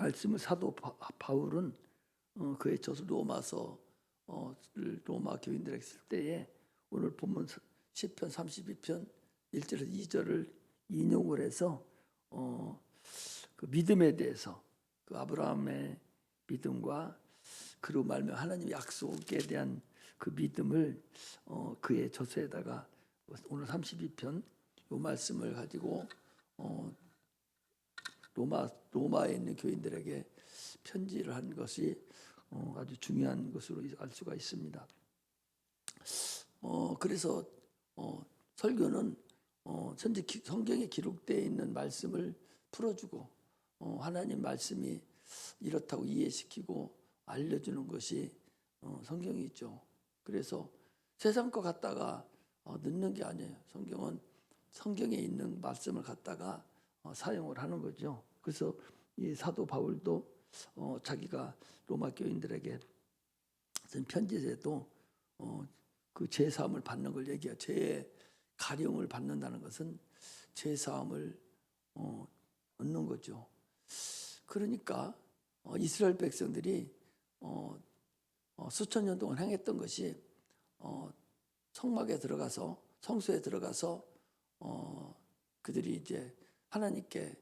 말씀을 사도 바울은 그의 저서 로마 교인들에게 쓸 때에 오늘 본문 시편 32편 1절에서 2절을 인용을 해서 그 믿음에 대해서 그 아브라함의 믿음과 그로 말미암아 하나님의 약속에 대한 그 믿음을 그의 저서에다가 오늘 32편 이 말씀을 가지고 로마에 있는 교인들에게 편지를 한 것이 아주 중요한 것으로 알 수가 있습니다. 그래서 설교는 현재 성경에 기록되어 있는 말씀을 풀어주고 하나님 말씀이 이렇다고 이해시키고 알려주는 것이 성경이 있죠. 그래서 세상 거 갖다가 넣는 게 아니에요. 성경은 성경에 있는 말씀을 갖다가 사용을 하는 거죠. 그래서 이 사도 바울도 자기가 로마 교인들에게 쓴 편지에도 그 죄사함을 받는 걸 얘기해요. 죄의 가령을 받는다는 것은 죄사함을 얻는 거죠. 그러니까 이스라엘 백성들이 수천 년 동안 행했던 것이 성막에 들어가서 성소에 들어가서 그들이 이제 하나님께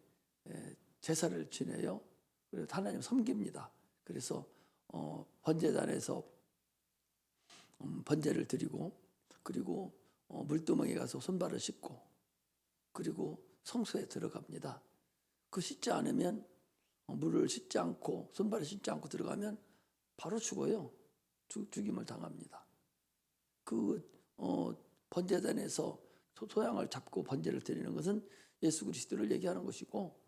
제사를 지내요. 그래서 하나님 섬깁니다. 그래서 번제단에서 번제를 드리고 그리고 물두멍에 가서 손발을 씻고 그리고 성소에 들어갑니다. 그 씻지 않으면 물을 씻지 않고 손발을 씻지 않고 들어가면 바로 죽어요. 죽임을 당합니다. 그 번제단에서 소양을 잡고 번제를 드리는 것은 예수 그리스도를 얘기하는 것이고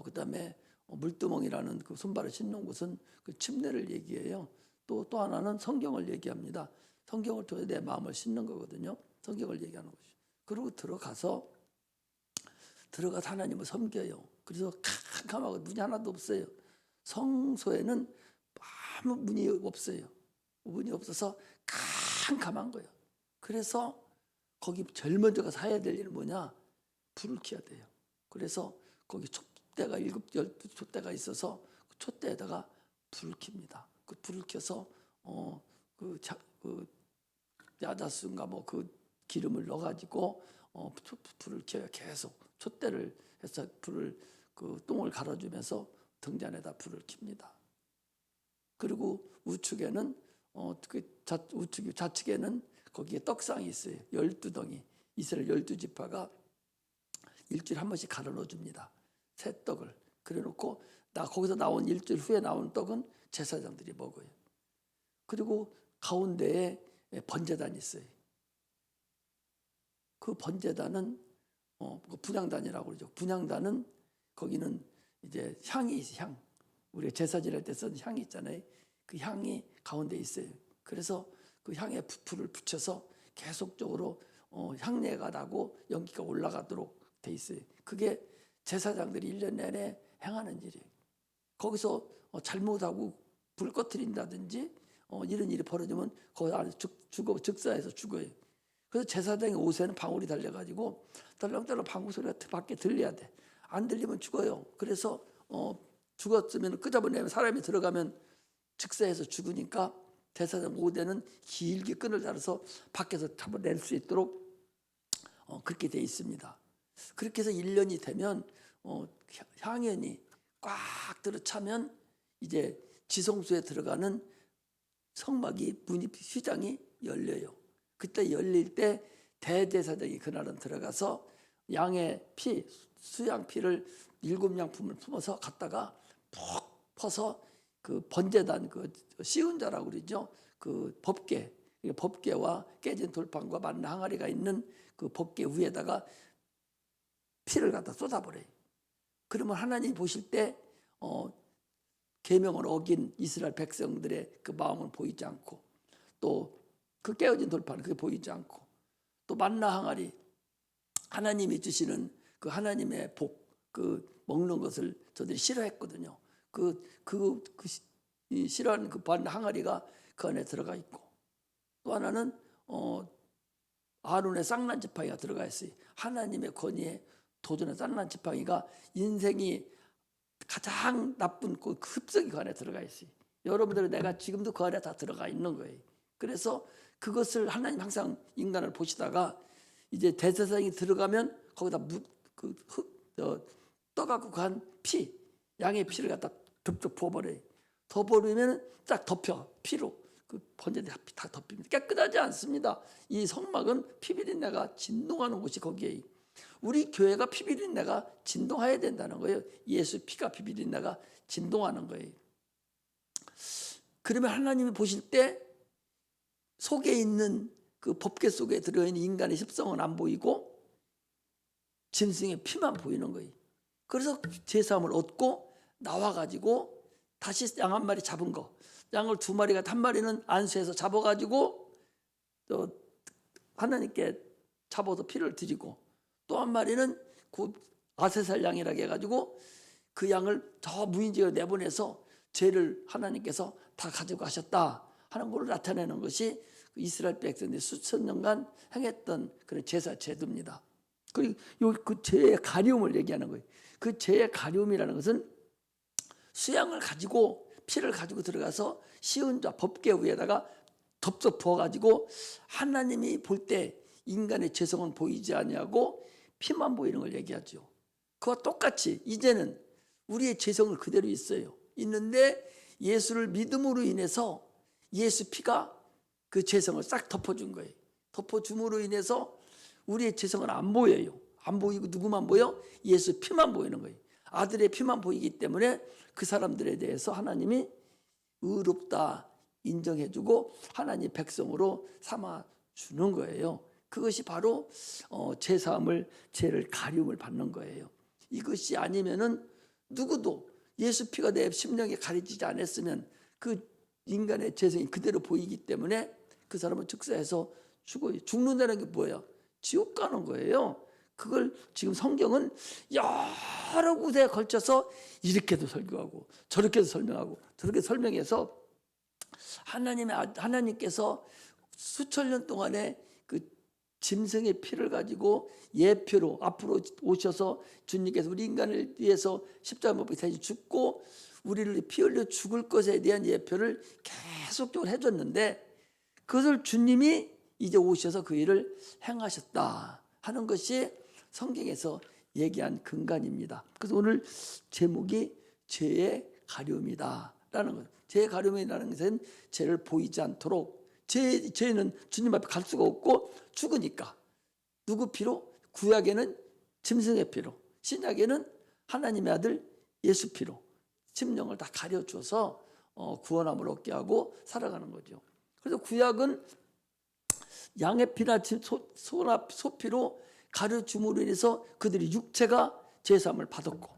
그 다음에 물두멍이라는 그 손발을 씻는 것은 그 침례를 얘기해요. 또 하나는 성경을 얘기합니다. 성경을 통해 내 마음을 씻는 거거든요. 성경을 얘기하는 것이. 그리고 들어가서 하나님을 섬겨요. 그래서 캄캄하고 문이 하나도 없어요. 성소에는 아무 문이 없어요. 문이 없어서 캄캄한 거예요. 그래서 거기 제일 먼저 가서 해야 될 일은 뭐냐? 불을 켜야 돼요. 그래서 거기 촛대가 12 촛대가 있어서 그 촛대에다가 불을 켭니다. 그 불을 켜서 그 야자수인가 뭐 그 기름을 넣어가지고 불을 켜요. 계속 촛대를 해서 불을 그 똥을 갈아주면서 등잔에다 불을 켭니다. 그리고 우측에는 우측 좌측에는 거기에 떡상이 있어요. 12덩이. 이스라엘 12지파가 일주일에 한 번씩 갈아 넣어줍니다. 새 떡을. 그래놓고 거기서 나온 일주일 후에 나온 떡은 제사장들이 먹어요. 그리고 가운데에 번제단이 있어요. 그 번제단은 분향단이라고 그러죠. 분향단은 거기는 이제 향이 있어요. 향. 우리가 제사 지낼 때 쓰는 향이 있잖아요. 그 향이 가운데 있어요. 그래서 그 향에 불을 붙여서 계속적으로 향내가 나고 연기가 올라가도록 돼 있어요. 그게 제사장들이 1년 내내 행하는 일이에요. 거기서 잘못하고 불 꺼트린다든지 이런 일이 벌어지면 거기 안에 즉사해서 죽어요. 그래서 제사장의 옷에는 방울이 달려가지고 덜렁덜렁 방울 소리가 밖에 들려야 돼. 안 들리면 죽어요. 그래서 죽었으면 끄집어내면 사람이 들어가면 즉사해서 죽으니까 제사장 옷에는 길게 끈을 달아서 밖에서 잡아낼 수 있도록 그렇게 돼 있습니다. 그렇게 해서 1년이 되면 향연이 꽉 들어차면 이제 지성소에 들어가는 성막이 문이 휘장이 열려요. 그때 열릴 때 대제사장이 그날은 들어가서 양의 피, 수양 피를 7양품을 품어서 갖다가 푹 퍼서 그 번제단 그 씌운 자라고 그러죠. 그 법궤와 깨진 돌판과 만나 항아리가 있는 그 법궤 위에다가 피를 갖다 쏟아버려요. 그러면 하나님 보실 때 계명을 어긴 이스라엘 백성들의 그 마음은 보이지 않고 또 그 깨어진 돌판 그게 보이지 않고 또 만나 항아리 하나님이 주시는 그 하나님의 복 그 먹는 것을 저들이 싫어했거든요. 싫어하는 그 만나 항아리가 그 안에 들어가 있고 또 하나는 아론의 쌍난 지팡이가 들어가 있어요. 하나님의 권위에 도전한 쌍난 지팡이가 인생이 가장 나쁜 그 흡석이 그 안에 들어가 있어요. 여러분들은 내가 지금도 그 안에 다 들어가 있는 거예요. 그래서 그것을 하나님 항상 인간을 보시다가 이제 대제사장이 들어가면 거기다 떠갖고 간 피, 양의 피를 갖다 듬뿍 부어버려요. 더 버리면 딱 덮여 피로 그 번제대 다 덮입니다. 깨끗하지 않습니다. 이 성막은 피비린내가 진동하는 곳이 거기에. 우리 교회가 피비린내가 진동해야 된다는 거예요. 예수 피가 피비린내가 진동하는 거예요. 그러면 하나님이 보실 때 속에 있는 그 법궤 속에 들어있는 인간의 습성은 안 보이고 짐승의 피만 보이는 거예요. 그래서 제사함을 얻고 나와가지고 다시 양 한 마리 잡은 거, 양을 2마리가 한 마리는 안수해서 잡아가지고 또 하나님께 잡아서 피를 드리고 또 한 마리는 그 아세살 양이라고 해가지고 그 양을 저 무인지에 내보내서 죄를 하나님께서 다 가지고 가셨다 하는 걸 나타내는 것이 이스라엘 백성들이 수천 년간 행했던 그런 제사 제도입니다. 그리고 그 죄의 가리움을 얘기하는 거예요. 그 죄의 가리움이라는 것은 수양을 가지고 피를 가지고 들어가서 시은자 법궤 위에다가 덥석 부어가지고 하나님이 볼 때 인간의 죄성은 보이지 아니하고 피만 보이는 걸 얘기하죠. 그와 똑같이 이제는 우리의 죄성을 그대로 있는데 예수를 믿음으로 인해서 예수 피가 그 죄성을 싹 덮어준 거예요. 덮어줌으로 인해서 우리의 죄성은 안 보여요. 안 보이고 누구만 보여? 예수 피만 보이는 거예요. 아들의 피만 보이기 때문에 그 사람들에 대해서 하나님이 의롭다 인정해주고 하나님 백성으로 삼아주는 거예요. 그것이 바로 제사함을 죄를 가리움을 받는 거예요. 이것이 아니면은 누구도 예수 피가 내 심령에 가려지지 않았으면 그 인간의 죄성이 그대로 보이기 때문에 그 사람은 즉사해서 죽어요. 죽는다는 게 뭐예요? 지옥 가는 거예요. 그걸 지금 성경은 여러 구대에 걸쳐서 이렇게도 설교하고 저렇게도 설명하고 저렇게 설명해서 하나님께서 수천 년 동안에 그 짐승의 피를 가지고 예표로 앞으로 오셔서 주님께서 우리 인간을 위해서 십자가 못 박혀 죽고 우리를 피 흘려 죽을 것에 대한 예표를 계속적으로 해줬는데 그것을 주님이 이제 오셔서 그 일을 행하셨다 하는 것이 성경에서 얘기한 근간입니다. 그래서 오늘 제목이 죄의 가려움이다 라는 거예요. 죄의 가려움이라는 것은 죄를 보이지 않도록 죄는 주님 앞에 갈 수가 없고 죽으니까 누구 피로? 구약에는 짐승의 피로, 신약에는 하나님의 아들 예수 피로 심령을 다 가려줘서 구원함을 얻게 하고 살아가는 거죠. 그래서 구약은 양의 피나 소피로 가려줌으로 인해서 그들이 육체가 제사함을 받았고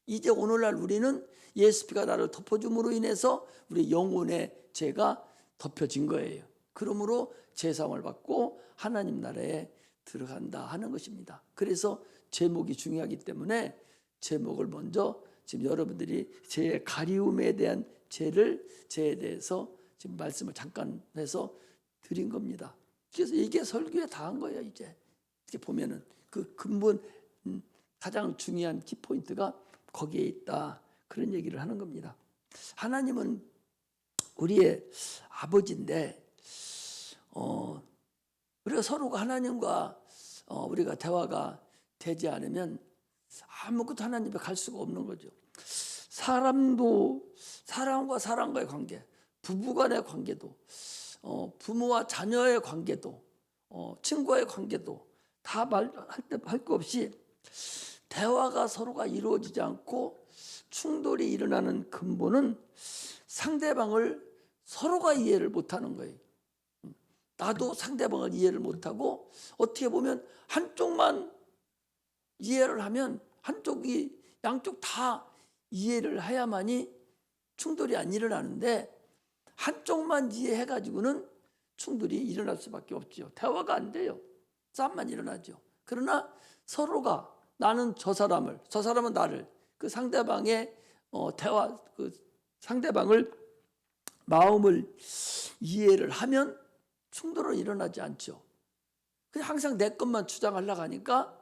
이제 오늘날 우리는 예수 피가 나를 덮어줌으로 인해서 우리 영혼의 죄가 덮여진 거예요. 그러므로 제사함을 받고 하나님 나라에 들어간다 하는 것입니다. 그래서 제목이 중요하기 때문에 제목을 먼저 지금 여러분들이 죄의 가리움에 대한 죄에 대해서 지금 말씀을 잠깐 해서 드린 겁니다. 그래서 이게 설교에 다 한 거예요. 이제 이렇게 보면은 그 근본 가장 중요한 키포인트가 거기에 있다 그런 얘기를 하는 겁니다. 하나님은 우리의 아버지인데 우리가 서로가 하나님과 우리가 대화가 되지 않으면 아무것도 하나님 앞에 갈 수가 없는 거죠. 사람도 사람과 사람과의 관계, 부부간의 관계도 부모와 자녀의 관계도 친구와의 관계도 다 할 거 없이 대화가 서로가 이루어지지 않고 충돌이 일어나는 근본은 상대방을 서로가 이해를 못하는 거예요. 나도 상대방을 이해를 못하고 어떻게 보면 한쪽만 이해를 하면 양쪽 다 이해를 해야만이 충돌이 안 일어나는데 한쪽만 이해해가지고는 충돌이 일어날 수밖에 없죠. 대화가 안 돼요. 싸움만 일어나죠. 그러나 서로가 나는 저 사람은 나를 그 상대방의 대화 그 상대방을 마음을 이해를 하면 충돌은 일어나지 않죠. 그냥 항상 내 것만 주장하려고 하니까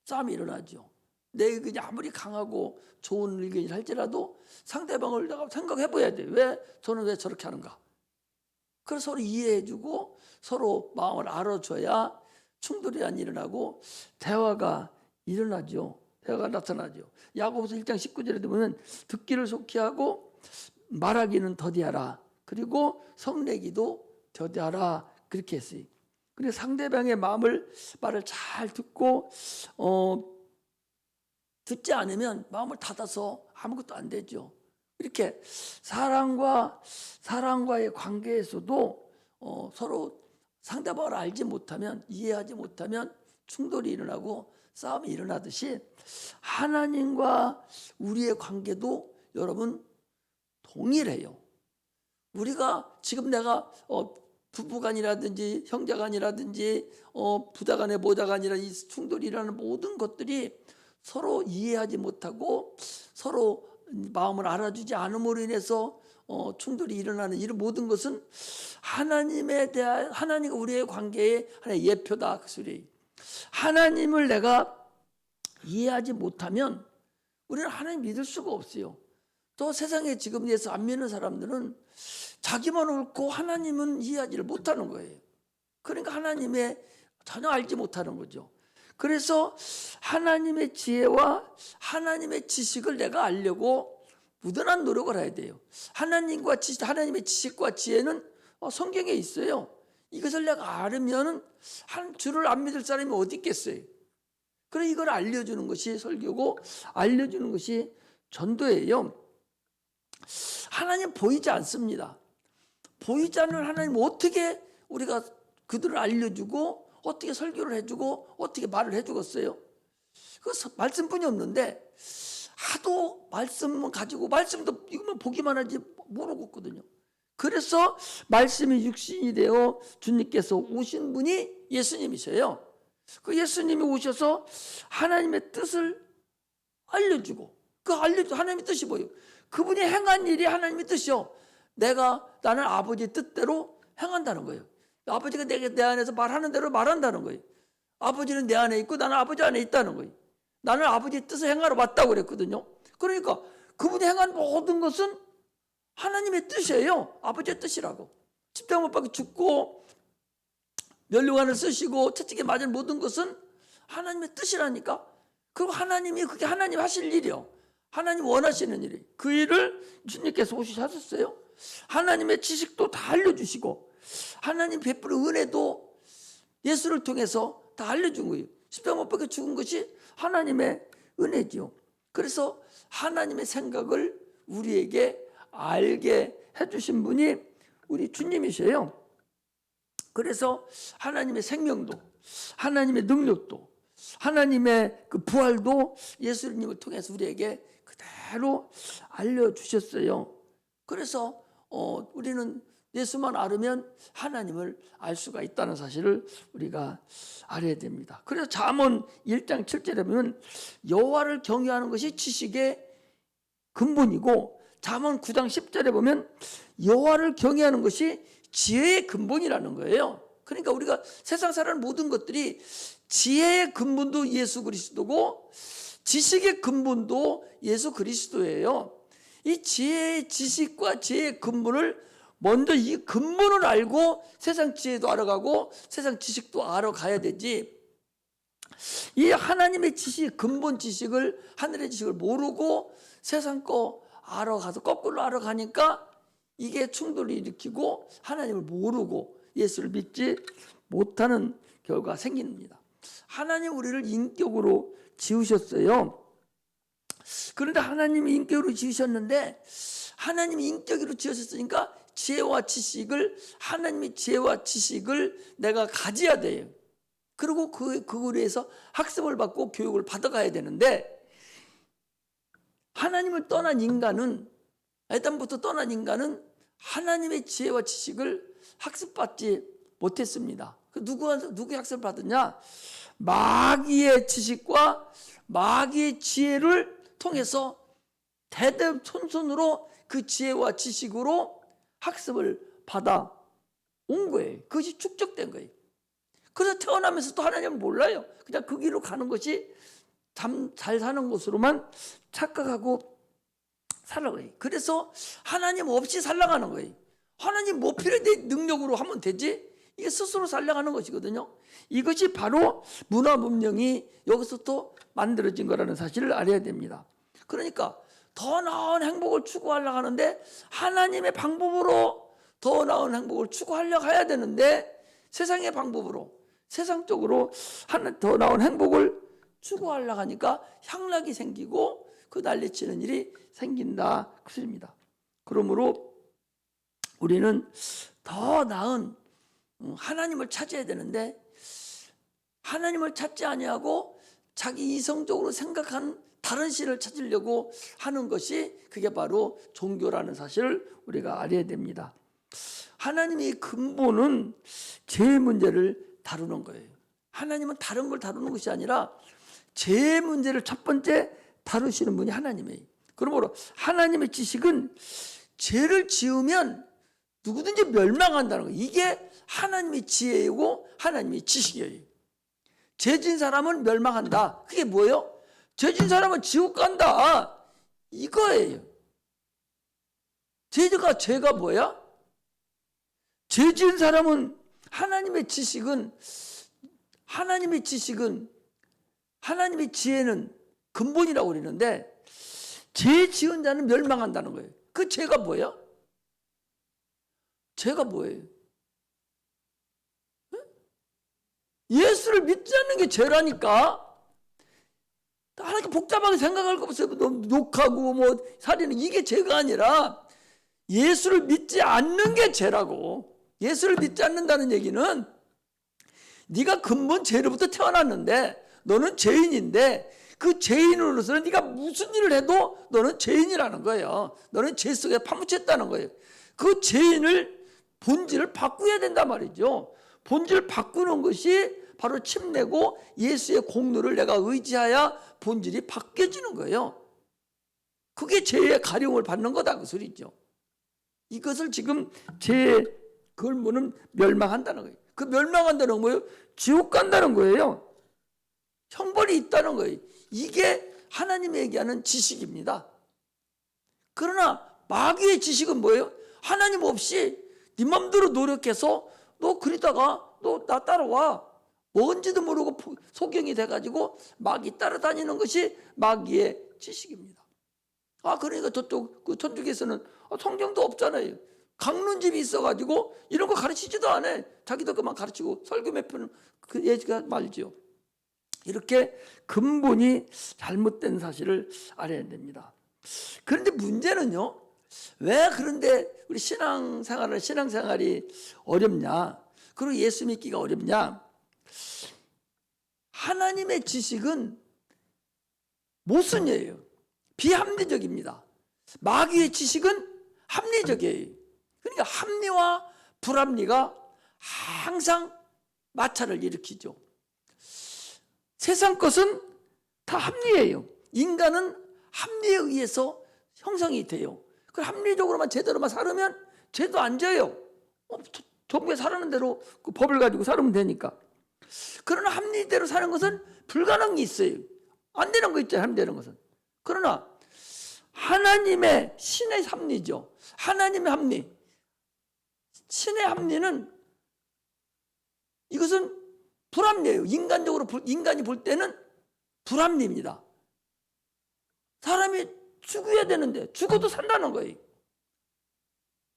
싸움이 일어나죠. 내 의견이 아무리 강하고 좋은 의견이라 할지라도 상대방을 내가 생각해 봐야 돼. 저는 왜 저렇게 하는가? 그래서 서로 이해해주고 서로 마음을 알아줘야 충돌이 안 일어나고 대화가 일어나죠. 대화가 나타나죠. 야고보서 1장 19절에 보면 듣기를 속히 하고 말하기는 더디하라. 그리고 성내기도 더디하라. 그렇게 했어요. 그래서 상대방의 말을 잘 듣고 듣지 않으면 마음을 닫아서 아무것도 안 되죠. 이렇게 사랑과의 관계에서도 서로 상대방을 알지 못하면, 이해하지 못하면 충돌이 일어나고 싸움이 일어나듯이 하나님과 우리의 관계도 여러분 동일해요. 우리가 지금 내가 부부간이라든지 형제간이라든지 부자간에 모자간이라 이 충돌이 일어나는 모든 것들이 서로 이해하지 못하고 서로 마음을 알아주지 않음으로 인해서 충돌이 일어나는 이런 모든 것은 하나님에 대한, 하나님과 우리의 관계의 하나의 예표다 그 소리. 하나님을 내가 이해하지 못하면 우리는 하나님 믿을 수가 없어요. 또 세상에 지금 예수 안 믿는 사람들은 자기만 옳고 하나님은 이해하지를 못하는 거예요. 그러니까 하나님의 전혀 알지 못하는 거죠. 그래서 하나님의 지혜와 하나님의 지식을 내가 알려고 무던한 노력을 해야 돼요. 하나님의 지식과 지혜는 성경에 있어요. 이것을 내가 알으면 한 주를 안 믿을 사람이 어디 있겠어요. 그래 이걸 알려주는 것이 설교고 알려주는 것이 전도예요. 하나님 보이지 않습니다. 보이지 않는 하나님 어떻게 우리가 그들을 알려주고 어떻게 설교를 해주고 어떻게 말을 해주겠어요? 그 말씀뿐이 없는데 하도 말씀을 가지고 말씀도 이것만 보기만 하지 모르겠거든요. 그래서 말씀이 육신이 되어 주님께서 오신 분이 예수님이세요. 그 예수님이 오셔서 하나님의 뜻을 알려주고 하나님의 뜻이 뭐예요? 그분이 행한 일이 하나님의 뜻이요. 나는 아버지의 뜻대로 행한다는 거예요. 아버지가 내 안에서 말하는 대로 말한다는 거예요. 아버지는 내 안에 있고 나는 아버지 안에 있다는 거예요. 나는 아버지의 뜻을 행하러 왔다고 그랬거든요. 그러니까 그분이 행한 모든 것은 하나님의 뜻이에요. 아버지의 뜻이라고. 십자가 못 박혀 죽고 면류관을 쓰시고 채찍에 맞은 모든 것은 하나님의 뜻이라니까. 그리고 그게 하나님 하실 일이요. 하나님 원하시는 일이. 그 일을 주님께서 오시셨어요. 하나님의 지식도 다 알려주시고 하나님 베푸는 은혜도 예수를 통해서 다 알려준 거예요. 십자가 못 박혀 죽은 것이 하나님의 은혜지요. 그래서 하나님의 생각을 우리에게 알게 해주신 분이 우리 주님이세요. 그래서 하나님의 생명도 하나님의 능력도 하나님의 그 부활도 예수님을 통해서 우리에게 그대로 알려주셨어요. 그래서 우리는 예수만 알으면 하나님을 알 수가 있다는 사실을 우리가 알아야 됩니다. 그래서 잠언 1장 7절에 보면 여호와를 경외하는 것이 지식의 근본이고 잠언 9장 10절에 보면 여호와를 경외하는 것이 지혜의 근본이라는 거예요. 그러니까 우리가 세상 살아가는 모든 것들이 지혜의 근본도 예수 그리스도고 지식의 근본도 예수 그리스도예요. 이 지식과 지혜의 근본을 먼저 이 근본을 알고 세상 지혜도 알아가고 세상 지식도 알아가야 되지. 이 하나님의 지식, 근본 지식을 하늘의 지식을 모르고 세상 거 알아가서 거꾸로 알아가니까 이게 충돌을 일으키고 하나님을 모르고 예수를 믿지 못하는 결과가 생깁니다. 하나님 우리를 인격으로 지으셨어요. 그런데 하나님이 인격으로 지으셨는데 하나님이 인격으로 지으셨으니까 하나님의 지혜와 지식을 내가 가져야 돼요. 그리고 그거에 의해서 학습을 받고 교육을 받아가야 되는데 하나님을 떠난 인간은 아담부터 떠난 인간은 하나님의 지혜와 지식을 학습받지 못했습니다. 누구의 학습을 받았냐? 마귀의 지식과 마귀의 지혜를 통해서 대대손손으로 그 지혜와 지식으로 학습을 받아 온 거예요. 그것이 축적된 거예요. 그래서 태어나면서 또 하나님을 몰라요. 그냥 그 길로 가는 것이 잘 사는 것으로만 착각하고 살아가요. 그래서 하나님 없이 살아가는 거예요. 하나님 뭐 필요해? 능력으로 하면 되지? 이게 스스로 살아가는 것이거든요. 이것이 바로 문화 문명이 여기서부터 만들어진 거라는 사실을 알아야 됩니다. 그러니까 더 나은 행복을 추구하려고 하는데 하나님의 방법으로 더 나은 행복을 추구하려고 해야 되는데 세상의 방법으로 세상적으로 더 나은 행복을 추구하려고 하니까 향락이 생기고 그 난리치는 일이 생긴다 그 소리입니다. 그러므로 우리는 더 나은 하나님을 찾아야 되는데 하나님을 찾지 아니하고 자기 이성적으로 생각한 다른 신을 찾으려고 하는 것이 그게 바로 종교라는 사실을 우리가 알아야 됩니다. 하나님의 근본은 죄의 문제를 다루는 거예요. 하나님은 다른 걸 다루는 것이 아니라 죄의 문제를 첫 번째 다루시는 분이 하나님이에요. 그러므로 하나님의 지식은 죄를 지으면 누구든지 멸망한다는 거예요. 이게 하나님의 지혜이고 하나님의 지식이에요. 죄진 사람은 멸망한다. 그게 뭐예요? 죄진 사람은 지옥 간다. 이거예요. 죄가 뭐야? 죄진 사람은 하나님의 지식은 하나님의 지혜는 근본이라고 그러는데 죄 지은 자는 멸망한다는 거예요. 그 죄가 뭐야? 죄가 뭐예요? 예수를 믿지 않는 게 죄라니까. 하나님 복잡하게 생각할 거 없어요. 욕하고 뭐 살인은 이게 죄가 아니라 예수를 믿지 않는 게 죄라고. 예수를 믿지 않는다는 얘기는 네가 근본 죄로부터 태어났는데 너는 죄인인데 그 죄인으로서는 네가 무슨 일을 해도 너는 죄인이라는 거예요. 너는 죄 속에 파묻혔다는 거예요. 그 죄인을 본질을 바꾸어야 된단 말이죠. 본질을 바꾸는 것이 바로 침내고 예수의 공로를 내가 의지하여 본질이 바뀌어지는 거예요. 그게 죄의 가령을 받는 거다 그 소리죠. 이것을 지금 죄의 근본은 멸망한다는 거예요. 그 멸망한다는 건 뭐예요? 지옥 간다는 거예요. 형벌이 있다는 거예요. 이게 하나님이 얘기하는 지식입니다. 그러나 마귀의 지식은 뭐예요? 하나님 없이 네 맘대로 노력해서 너 그러다가 너 나 따라와. 뭔지도 모르고 소경이 돼가지고 마귀 따라다니는 것이 마귀의 지식입니다. 그러니까 저쪽 그 천주교에서는 성경도 없잖아요. 강론집이 있어가지고 이런 거 가르치지도 않아. 자기도 그만 가르치고 설교 몇 편 그 예지가 말이죠. 이렇게 근본이 잘못된 사실을 알아야 됩니다. 그런데 문제는요. 왜 그런데 우리 신앙생활이 어렵냐? 그리고 예수 믿기가 어렵냐? 하나님의 지식은 모순이에요. 비합리적입니다. 마귀의 지식은 합리적이에요. 그러니까 합리와 불합리가 항상 마찰을 일으키죠. 세상 것은 다 합리예요. 인간은 합리에 의해서 형성이 돼요. 그 합리적으로만 제대로만 살으면 죄도 안 져요. 정부에 살아는 대로 그 법을 가지고 살면 되니까. 그러나 합리대로 사는 것은 불가능이 있어요. 안 되는 거 있잖아요. 안 되는 것은. 그러나 하나님의 신의 합리죠. 하나님의 합리. 신의 합리는 이것은 불합리예요. 인간이 볼 때는 불합리입니다. 사람이 죽어야 되는데 죽어도 산다는 거예요.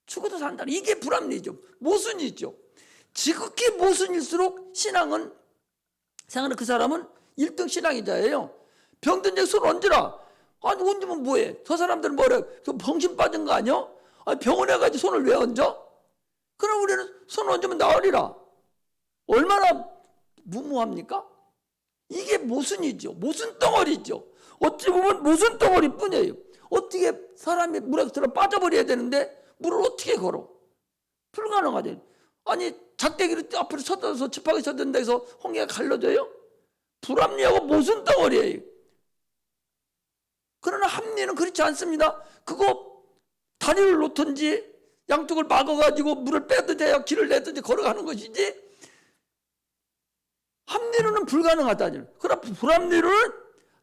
죽어도 산다는 이게 불합리죠. 모순이죠. 지극히 모순일수록 생각은 그 사람은 1등 신앙이자예요. 병든 자 손 얹으라. 얹으면 뭐해? 저 사람들은 뭐래? 병신 빠진 거 아니야? 병원에 가지 손을 왜 얹어? 그럼 우리는 손 얹으면 나으리라. 얼마나 무모합니까? 이게 모순이죠. 모순 덩어리죠. 어찌 보면 모순 덩어리뿐이에요. 어떻게 사람이 물에 들어 빠져버려야 되는데 물을 어떻게 걸어? 불가능하죠. 작대기를 앞으로 섰어서 짚하게 섰던 데서 홍해가 갈라져요? 불합리하고 모순 덩어리예요. 그러나 합리는 그렇지 않습니다. 그거 다리를 놓든지 양쪽을 막아가지고 물을 빼든지 길을 내든지 걸어가는 것이지 합리로는 불가능하다니. 그러나 불합리로는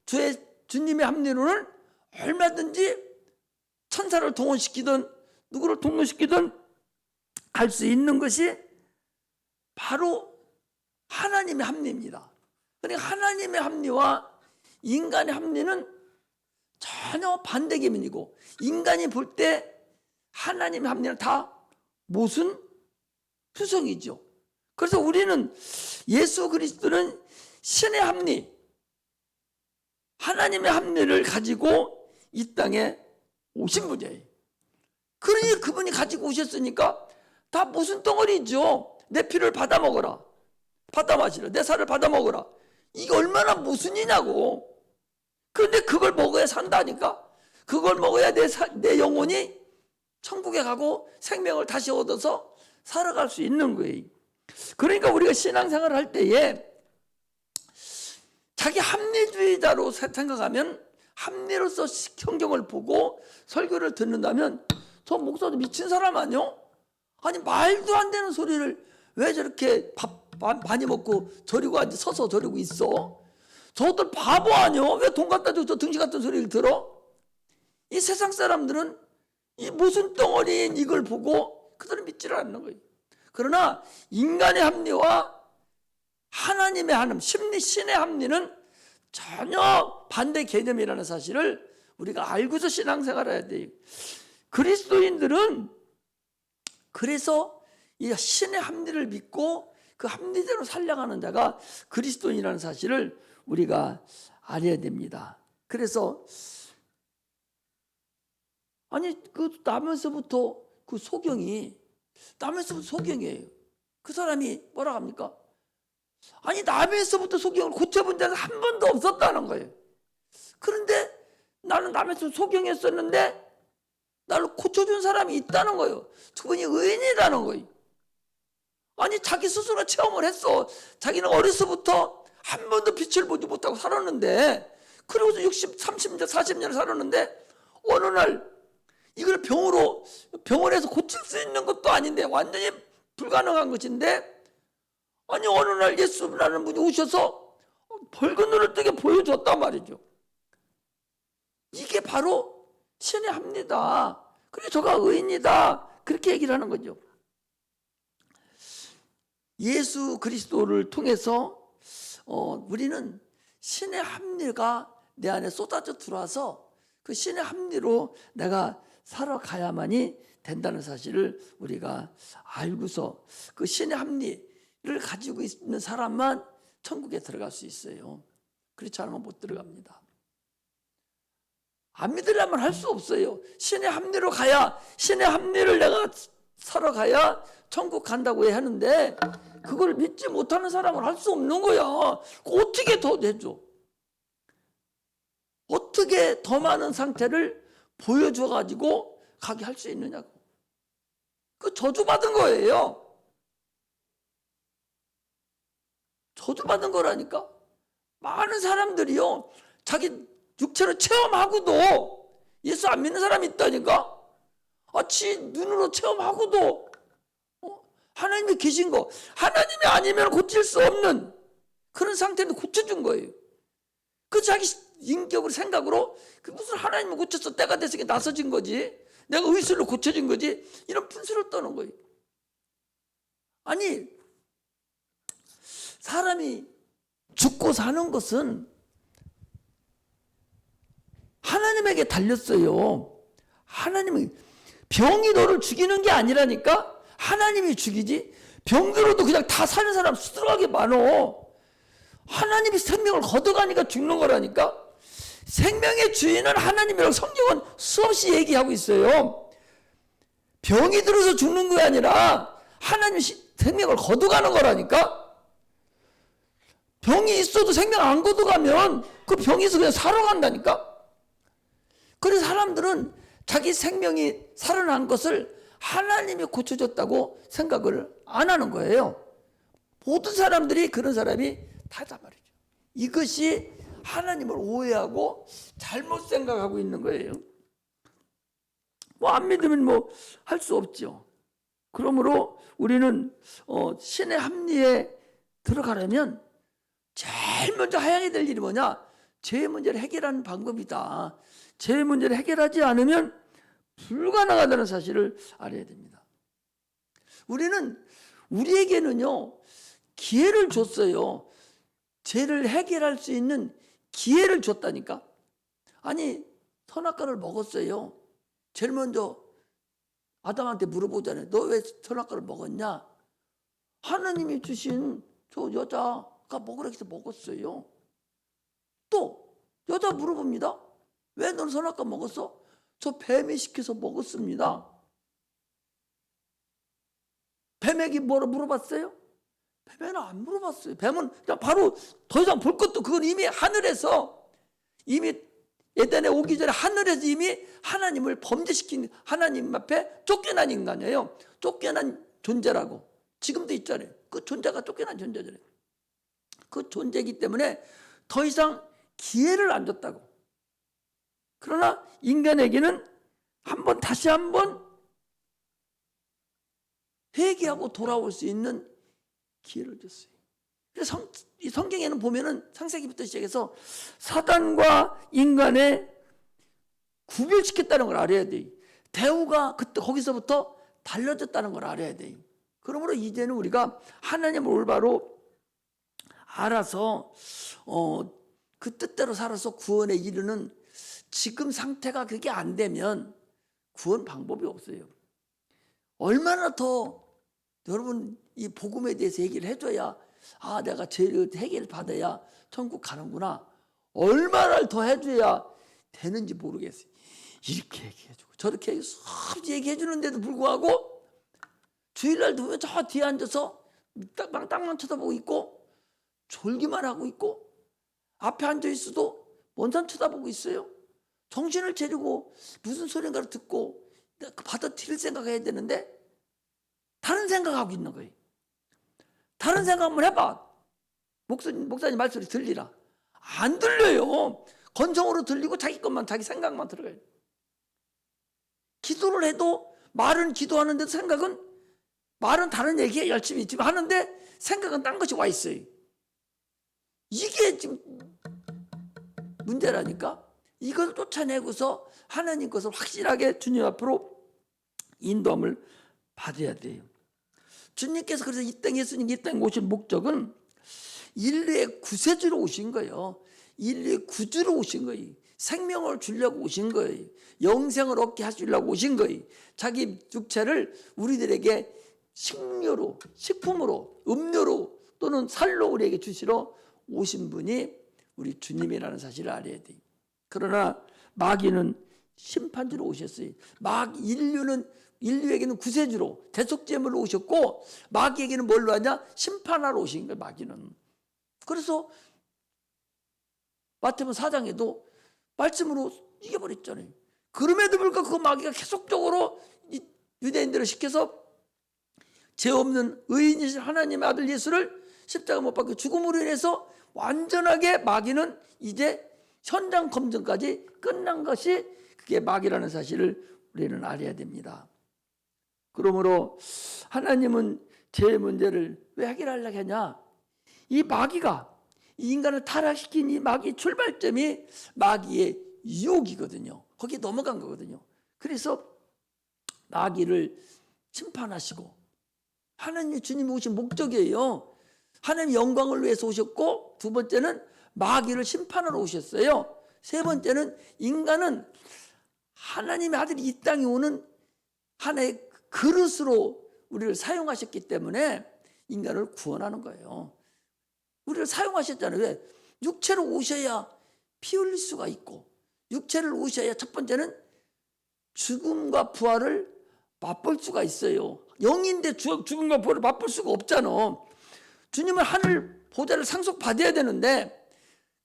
주님의 합리로는 얼마든지 천사를 동원시키든 누구를 동원시키든 할 수 있는 것이 바로 하나님의 합리입니다. 그러니까 하나님의 합리와 인간의 합리는 전혀 반대 개념이고, 인간이 볼 때 하나님의 합리는 다 모순 투성이죠. 그래서 우리는 예수 그리스도는 신의 합리, 하나님의 합리를 가지고 이 땅에 오신 분이에요. 그러니 그분이 가지고 오셨으니까 다 모순 덩어리죠. 내 피를 받아 먹어라, 받아 마시라, 내 살을 받아 먹어라. 이게 얼마나 모순이냐고. 그런데 그걸 먹어야 산다니까. 그걸 먹어야 내 영혼이 천국에 가고 생명을 다시 얻어서 살아갈 수 있는 거예요. 그러니까 우리가 신앙생활을 할 때에 자기 합리주의자로 생각하면, 합리로서 성경을 보고 설교를 듣는다면 저 목사도 미친 사람 아니요? 아니 말도 안 되는 소리를 왜 저렇게 밥 많이 먹고 저리고 앉아 서서 저리고 있어? 저들 바보 아니요? 왜 돈 갖다 주고 저 등신 같은 소리를 들어? 이 세상 사람들은 이 무슨 덩어리인 이걸 보고 그들은 믿지를 않는 거예요. 그러나 인간의 합리와 하나님의 하나님, 신의 합리는 전혀 반대 개념이라는 사실을 우리가 알고서 신앙생활을 해야 돼요. 그리스도인들은 그래서 이 신의 합리를 믿고 그 합리대로 살려가는 자가 그리스도인이라는 사실을 우리가 알아야 됩니다. 그래서 아니 그 나면서부터 그 소경이, 나면서부터 소경이에요. 그 사람이 뭐라 합니까? 아니 남에서부터 소경을 고쳐본 자는 한 번도 없었다는 거예요. 그런데 나는 남에서 소경했었는데 나를 고쳐준 사람이 있다는 거예요. 그분이 의인이라는 거예요. 아니 자기 스스로 체험을 했어. 자기는 어려서부터 한 번도 빛을 보지 못하고 살았는데, 그리고서 60, 30년, 40년을 살았는데 어느 날 이걸 병원에서 고칠 수 있는 것도 아닌데, 완전히 불가능한 것인데, 아니 어느 날 예수라는 분이 오셔서 벌겋 눈을 뜨게 보여줬단 말이죠. 이게 바로 신의 합니다. 그래서 저가 의인이다, 그렇게 얘기를 하는 거죠. 예수 그리스도를 통해서 우리는 신의 합리가 내 안에 쏟아져 들어와서 그 신의 합리로 내가 살아가야만이 된다는 사실을 우리가 알고서 그 신의 합리를 가지고 있는 사람만 천국에 들어갈 수 있어요. 그렇지 않으면 못 들어갑니다. 안 믿으려면 할 수 없어요. 신의 합리로 가야, 신의 합리를 내가 살아가야 천국 간다고 하는데, 그걸 믿지 못하는 사람은 할 수 없는 거야. 어떻게 더 내줘? 어떻게 더 많은 상태를 보여줘가지고 가게 할 수 있느냐고. 그 저주받은 거예요. 저주받은 거라니까. 많은 사람들이요, 자기 육체로 체험하고도 예수 안 믿는 사람이 있다니까. 지 눈으로 체험하고도 하나님이 계신 거, 하나님이 아니면 고칠 수 없는 그런 상태는 고쳐준 거예요. 그 자기 인격으로, 생각으로 그 무슨 하나님을 고쳤어, 때가 됐으니까 나서진 거지, 내가 의술로 고쳐진 거지, 이런 분수를 떠는 거예요. 아니 사람이 죽고 사는 것은 하나님에게 달렸어요. 하나님이, 병이 너를 죽이는 게 아니라니까. 하나님이 죽이지. 병들어도 그냥 다 사는 사람 수두룩하게 많어. 하나님이 생명을 걷어가니까 죽는 거라니까. 생명의 주인은 하나님이라고 성경은 수없이 얘기하고 있어요. 병이 들어서 죽는 게 아니라 하나님이 생명을 걷어가는 거라니까. 병이 있어도 생명 안 걷어가면 그 병이 있어 그냥 살아간다니까. 그래서 사람들은 자기 생명이 살아난 것을 하나님이 고쳐줬다고 생각을 안 하는 거예요. 모든 사람들이 그런 사람이 다단 말이죠. 이것이 하나님을 오해하고 잘못 생각하고 있는 거예요. 안 믿으면 할 수 없죠. 그러므로 우리는 신의 합리에 들어가려면 제일 먼저 해야 될 일이 뭐냐? 죄의 문제를 해결하는 방법이다. 죄의 문제를 해결하지 않으면 불가능하다는 사실을 알아야 됩니다. 우리에게는요, 기회를 줬어요. 죄를 해결할 수 있는 기회를 줬다니까. 아니, 선악과를 먹었어요. 제일 먼저 아담한테 물어보잖아요. 너 왜 선악과를 먹었냐? 하나님이 주신 저 여자가 먹으라 해서 먹었어요. 또 여자 물어봅니다. 왜 너는 선악과 먹었어? 저 뱀이 시켜서 먹었습니다. 뱀에게 뭐라 물어봤어요? 뱀에는 안 물어봤어요. 뱀은 그냥 바로 더 이상 볼 것도, 그건 이미 하늘에서, 이미 에덴에 오기 전에 하늘에서 이미 하나님을 범죄시킨, 하나님 앞에 쫓겨난 인간이에요. 쫓겨난 존재라고. 지금도 있잖아요. 그 존재가 쫓겨난 존재잖아요. 그 존재이기 때문에 더 이상 기회를 안 줬다고. 그러나 인간에게는 다시 한번 회개하고 돌아올 수 있는 기회를 줬어요. 그래서 이 성경에는 보면은 창세기부터 시작해서 사단과 인간의 구별시켰다는 걸 알아야 돼요. 대우가 그때 거기서부터 달라졌다는 걸 알아야 돼요. 그러므로 이제는 우리가 하나님을 올바로 알아서 그 뜻대로 살아서 구원에 이르는, 지금 상태가 그게 안 되면 구원 방법이 없어요. 얼마나 더 여러분 이 복음에 대해서 얘기를 해줘야, 아, 내가 죄를 해결 받아야 천국 가는구나, 얼마나 더 해줘야 되는지 모르겠어요. 이렇게 얘기해주고 저렇게 얘기해 주는데도 불구하고 주일날 보면 저 뒤에 앉아서 땅만 쳐다보고 있고 졸기만 하고 있고, 앞에 앉아 있어도 먼 산 쳐다보고 있어요. 정신을 차리고 무슨 소리인가를 듣고 받아들일 생각해야 되는데 다른 생각하고 있는 거예요. 다른 생각 한번 해봐. 목사님 말소리 들리라. 안 들려요. 건성으로 들리고 자기 것만, 자기 생각만 들어가요. 기도를 해도 말은 기도하는데도 생각은, 말은 다른 얘기에 열심히 하는데 생각은 딴 것이 와 있어요. 이게 지금 문제라니까. 이걸 쫓아내고서 하나님 것을 확실하게 주님 앞으로 인도함을 받아야 돼요. 주님께서 그래서 이 땅에, 예수님이 이 땅에 오신 목적은 인류의 구세주로 오신 거예요. 인류의 구주로 오신 거예요. 생명을 주려고 오신 거예요. 영생을 얻게 하시려고 오신 거예요. 자기 육체를 우리들에게 식료로, 식품으로, 음료로 또는 살로 우리에게 주시러 오신 분이 우리 주님이라는 사실을 알아야 돼요. 그러나 마귀는 심판주로 오셨어요. 인류에게는 구세주로, 대속제물로 오셨고, 마귀에게는 뭘로 하냐? 심판하러 오신 거예요, 마귀는. 그래서 마태복음 4장에도 말씀으로 이겨버렸잖아요. 그럼에도 불구하고 그 마귀가 계속적으로 유대인들을 시켜서 죄 없는 의인이신 하나님의 아들 예수를 십자가 못 박혀 죽음으로 인해서 완전하게 마귀는 이제 현장 검증까지 끝난 것이 그게 마귀라는 사실을 우리는 알아야 됩니다. 그러므로 하나님은 죄의 문제를 왜 해결하려고 하냐? 이 마귀가, 이 인간을 타락시킨 이 마귀 출발점이 마귀의 유혹이거든요. 거기에 넘어간 거거든요. 그래서 마귀를 심판하시고, 하나님이 주님이 오신 목적이에요. 하나님 영광을 위해서 오셨고, 두 번째는 마귀를 심판하러 오셨어요. 세 번째는 인간은 하나님의 아들이 이 땅에 오는 하나의 그릇으로 우리를 사용하셨기 때문에 인간을 구원하는 거예요. 우리를 사용하셨잖아요. 왜? 육체로 오셔야 피 흘릴 수가 있고, 육체를 오셔야 첫 번째는 죽음과 부활을 맛볼 수가 있어요. 영인데 죽음과 부활을 맛볼 수가 없잖아. 주님은 하늘 보좌를 상속받아야 되는데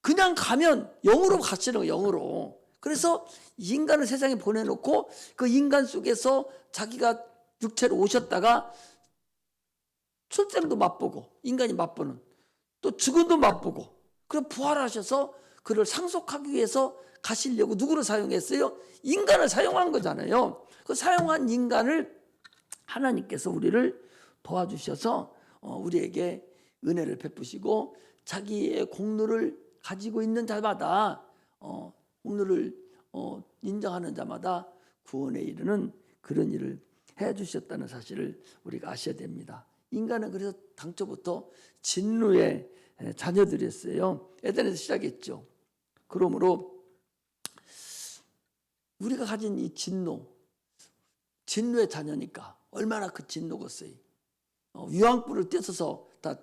그냥 가면 영으로 가시는 거예요. 영으로. 그래서 인간을 세상에 보내놓고 그 인간 속에서 자기가 육체로 오셨다가 출생도 맛보고, 인간이 맛보는, 또 죽음도 맛보고, 그리고 부활하셔서 그를 상속하기 위해서 가시려고 누구를 사용했어요? 인간을 사용한 거잖아요. 그 사용한 인간을 하나님께서 우리를 도와주셔서 우리에게 은혜를 베푸시고 자기의 공로를 가지고 있는 자마다 오늘을 인정하는 자마다 구원에 이르는 그런 일을 해주셨다는 사실을 우리가 아셔야 됩니다. 인간은 그래서 당초부터 진노의 자녀들이었어요. 에덴에서 시작했죠. 그러므로 우리가 가진 이 진노의 자녀니까 얼마나 그 진노겠어요. 유황불을 떼서서 다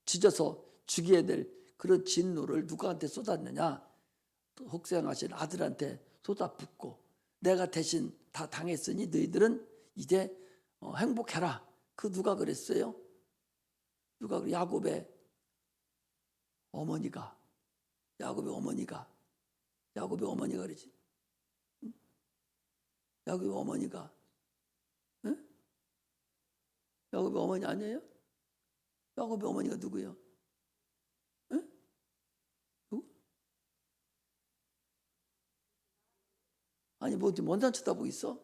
지져서 죽여야 될 그런 진노를 누구한테 쏟았느냐? 혹생하신 아들한테 쏟아붓고 내가 대신 다 당했으니 너희들은 이제 행복해라. 그 누가 그랬어요? 누가 그래? 야곱의 어머니가 그러지. 야곱의 어머니가, 응? 야곱의 어머니 아니에요? 야곱의 어머니가 누구예요? 응? 누구? 아니 뭐 먼산 쳐다보고 있어?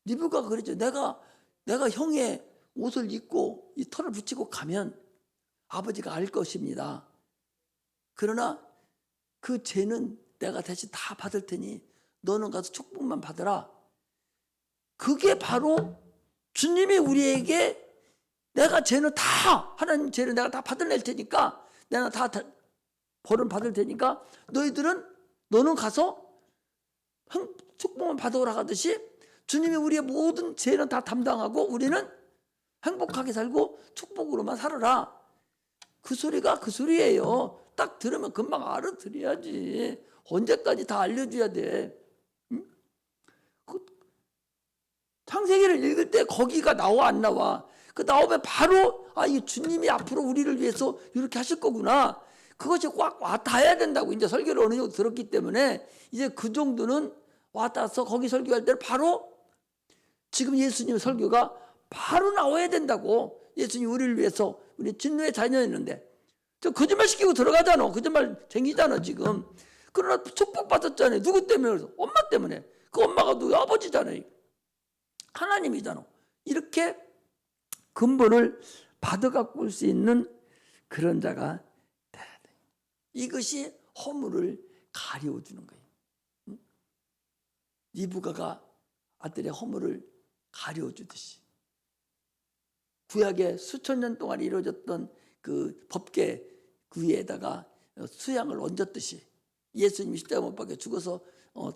리브가가 그랬죠. 내가 형의 옷을 입고 이 털을 붙이고 가면 아버지가 알 것입니다. 그러나 그 죄는 내가 대신 다 받을 테니 너는 가서 축복만 받으라. 그게 바로 주님이 우리에게 내가 죄는 다 하나님 죄를 내가 다 받아낼 테니까 내가 다 벌은 받을 테니까 너는 가서 축복만 받아오라 하듯이 주님이 우리의 모든 죄는 다 담당하고 우리는 행복하게 살고 축복으로만 살아라. 그 소리가 그 소리예요. 딱 들으면 금방 알아들어야지. 언제까지 다 알려줘야 돼. 응? 창세기를 읽을 때 거기가 나와 안 나와. 그 나오면 바로 이 주님이 앞으로 우리를 위해서 이렇게 하실 거구나. 그것이 꽉 와닿아야 된다고. 이제 설교를 어느 정도 들었기 때문에 이제 그 정도는 와닿아서 거기 설교할 때는 바로 지금 예수님 설교가 바로 나와야 된다고. 예수님 우리를 위해서 우리 진노의 자녀였는데 저 거짓말 시키고 들어가잖아. 거짓말 쟁이잖아 지금. 그러나 축복받았잖아요. 누구 때문에? 엄마 때문에. 그 엄마가 누구? 아버지잖아요. 하나님이잖아. 이렇게 근본을 받아갖고 올 수 있는 그런 자가 돼야 돼. 이것이 허물을 가려주는 거예요. 리브가가 아들의 허물을 가려주듯이 구약에 수천 년 동안 이루어졌던 그 법계 그 위에다가 수양을 얹었듯이 예수님이 십자가 못 박혀 죽어서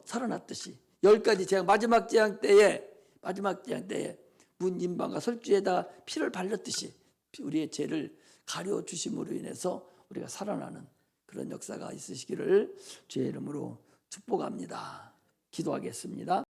살아났듯이 10가지 재앙 마지막 재앙 때에 문 임방과 설주에다 피를 발렸듯이 우리의 죄를 가려주심으로 인해서 우리가 살아나는 그런 역사가 있으시기를 주의 이름으로 축복합니다. 기도하겠습니다.